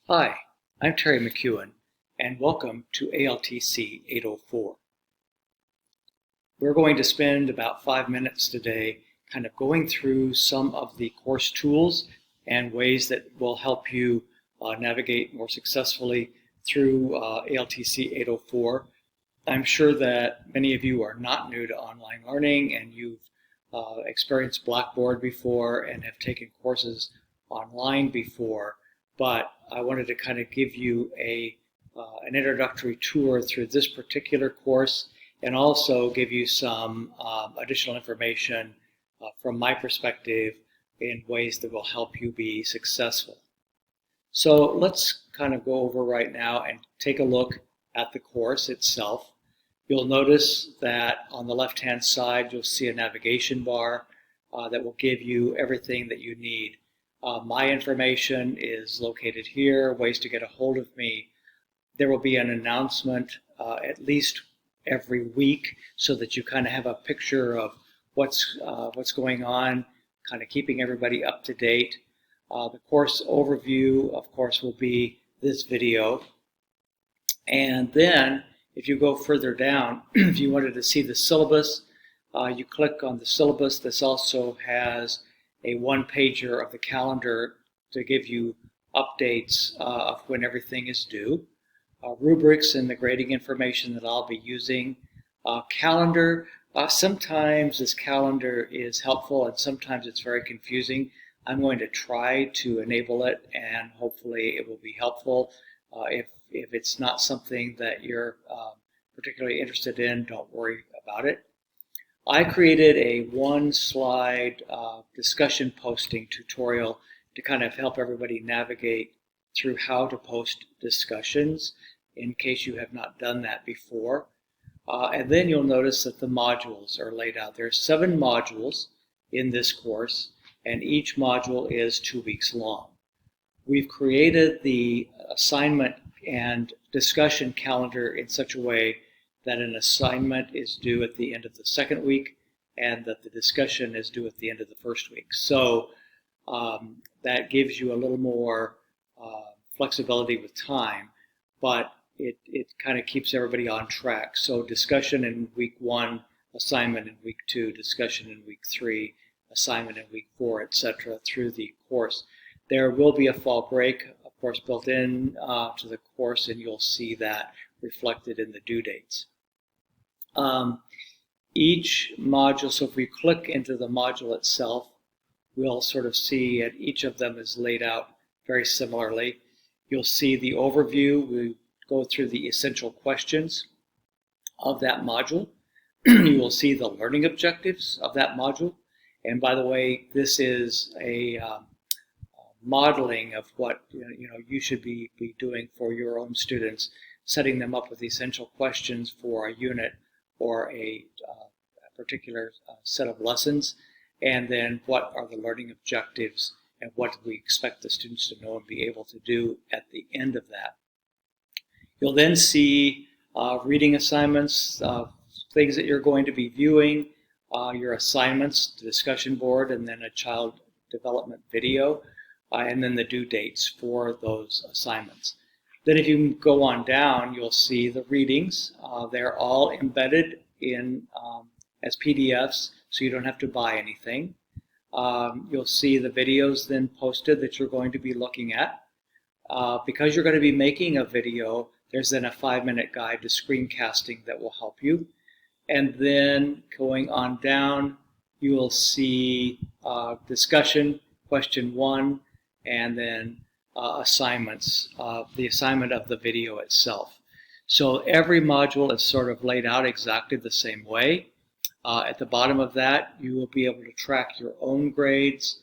Hi, I'm Terry McEwen, and welcome to ALTC 804. We're going to spend about 5 minutes today kind of going through some of the course tools and ways that will help you navigate more successfully through ALTC 804. I'm sure that many of you are not new to online learning and you've experienced Blackboard before and have taken courses online before, but I wanted to kind of give you an introductory tour through this particular course and also give you some additional information from my perspective in ways that will help you be successful. So let's kind of go over right now and take a look at the course itself. You'll notice that on the left-hand side, you'll see a navigation bar that will give you everything that you need. My information is located here, ways to get a hold of me. There will be an announcement at least every week so that you kind of have a picture of what's going on, kind of keeping everybody up to date. The course overview, of course, will be this video. And then if you go further down, if you wanted to see the syllabus, you click on the syllabus. This also has a one-pager of the calendar to give you updates of when everything is due. Rubrics and the grading information that I'll be using. Calendar, sometimes this calendar is helpful and sometimes it's very confusing. I'm going to try to enable it and hopefully it will be helpful. If it's not something that you're particularly interested in, don't worry about it. I created a one-slide discussion posting tutorial to kind of help everybody navigate through how to post discussions in case you have not done that before. And then you'll notice that the modules are laid out. There are 7 modules in this course, and each module is 2 weeks long. We've created the assignment and discussion calendar in such a way that an assignment is due at the end of the 2nd week and that the discussion is due at the end of the 1st week. So that gives you a little more flexibility with time, but it kind of keeps everybody on track. So discussion in week 1, assignment in week 2, discussion in week 3, assignment in week 4, etc. through the course. There will be a fall break, of course, built in to the course, and you'll see that reflected in the due dates. Each module, so if we click into the module itself, we'll sort of see that each of them is laid out very similarly. You'll see the overview. We go through the essential questions of that module. You will see the learning objectives of that module. And by the way, this is a modeling of what you should be doing for your own students, setting them up with essential questions for a unit or a particular set of lessons, and then what are the learning objectives and what do we expect the students to know and be able to do at the end of that. You'll then see reading assignments, things that you're going to be viewing, your assignments, the discussion board, and then a child development video, and then the due dates for those assignments. Then if you go on down, you'll see the readings. They're all embedded in as PDFs, so you don't have to buy anything. You'll see the videos then posted that you're going to be looking at. Because you're going to be making a video, there's then a 5-minute guide to screencasting that will help you. And then going on down, you will see discussion, question 1, and then assignments, the assignment of the video itself. So every module is sort of laid out exactly the same way. At the bottom of that, you will be able to track your own grades,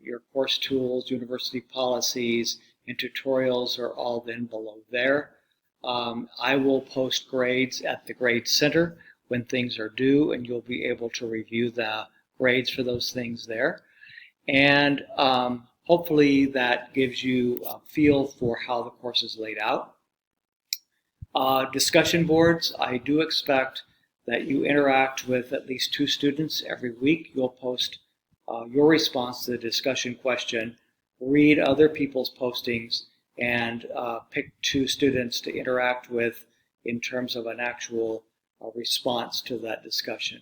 your course tools, university policies, and tutorials are all then below there. I will post grades at the grade center when things are due, and you'll be able to review the grades for those things there. And hopefully that gives you a feel for how the course is laid out. Discussion boards, I do expect that you interact with at least 2 students every week. You'll post your response to the discussion question, read other people's postings, and pick 2 students to interact with in terms of an actual response to that discussion.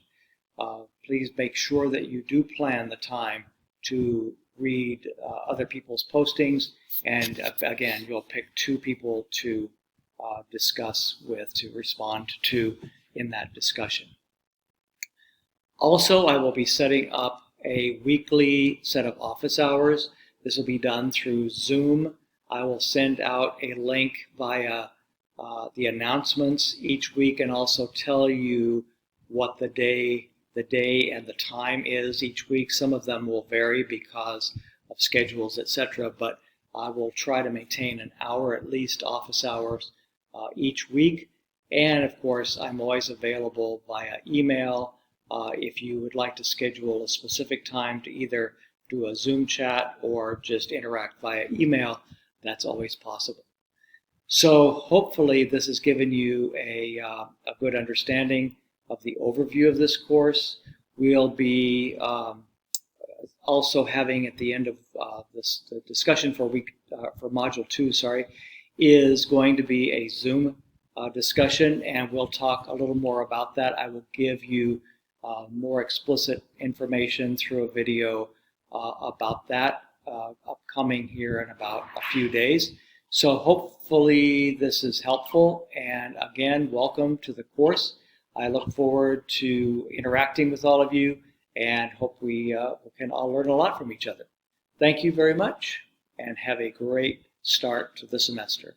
Please make sure that you do plan the time to read other people's postings, and again, you'll pick 2 people to discuss with, to respond to in that discussion. Also, I will be setting up a weekly set of office hours. This will be done through Zoom. I will send out a link via the announcements each week, and also tell you what the day and the time is each week. Some of them will vary because of schedules, etc., but I will try to maintain an hour at least office hours each week. And of course, I'm always available via email if you would like to schedule a specific time to either do a Zoom chat or just interact via email. That's always possible. So hopefully this has given you a good understanding of the overview of this course. We'll be also having at the end of the discussion for Module 2, is going to be a Zoom discussion, and we'll talk a little more about that. I will give you more explicit information through a video about that upcoming here in about a few days. So hopefully this is helpful, and again, welcome to the course. I look forward to interacting with all of you, and hope we can all learn a lot from each other. Thank you very much, and have a great start to the semester.